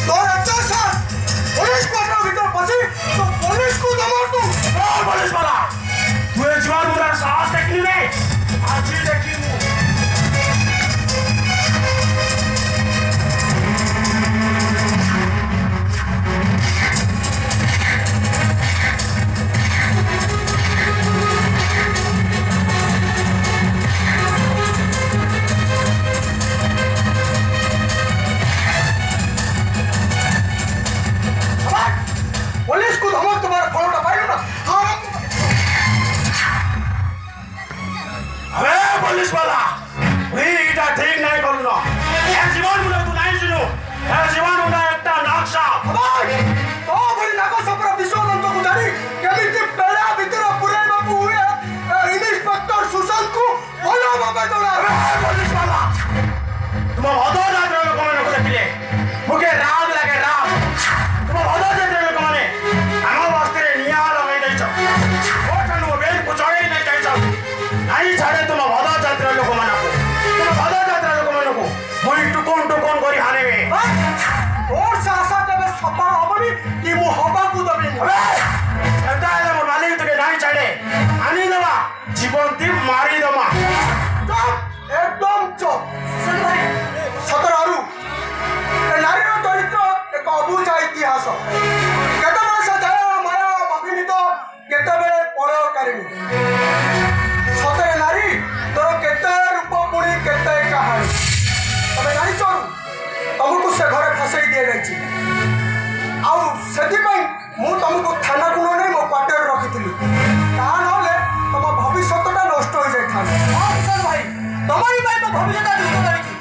तोर अच्छा साथ पुलिस क्वार्टर भीतर पसी तो पुलिस को दबाव तू कौन पुलिस वाला तू ये जीवन मुझे साहस देखनी नहीं आज ही देखी हूँ पुलिस को धमक तुम्हारा फलोटा पाइलो ना हाँ अबे पुलिस वाला भी इटा ठीक नहीं करूँ ना ये जीवन मुझे तू नहीं सुनो ये जीवन मुझे एक टा नाक्सा अबाई तो बड़ी नाका सपरा विश्वनाथ को जानी केमिति पेड़ा भीतर पुरे बाबू हुए इंस्पेक्टर सुशांत को बोलो बाबा तोड़ा अबे पुलिस वाला तुम बहुत जाते हो लोगों ने देखिए मुझे राग लगे राग तुम बहुत जाते हो लोगों ने हम वास्ते निया लगे नहीं चल वो चलो बेल पुचारे नहीं चाहिए नहीं छाड़े तुम बहुत जाते हो लोगों ने को तुम बहुत जाते हो लोगों ने को मुझे टुकन करी हाने में और सासा तबे सपा हबनी कि मु हबा को दबी अबे एता है मोर मालिक तो नहीं छाड़े आनी दवा जीवन ती मारी दमा चुप एकदम चुप सुन भाई सतरारू ए नारीर चरित्र एक अबुझा इतिहास केते वर्ष जाय माया भगिनी तो केते बेले पळयकारिणी सतरे नारी तोर केते रूप पुणी केते कहानी तबे नारी चोरू तुमको से घरे फसई दिया जाइछि आउ सेति पई मु तुमको थाना गुण नै मो क्वार्टर रखिथिलि ता नले तम भविष्यटा नष्ट हो जाय था हां किशन भाई तमरी भाई तो भविष्यटा नष्ट करी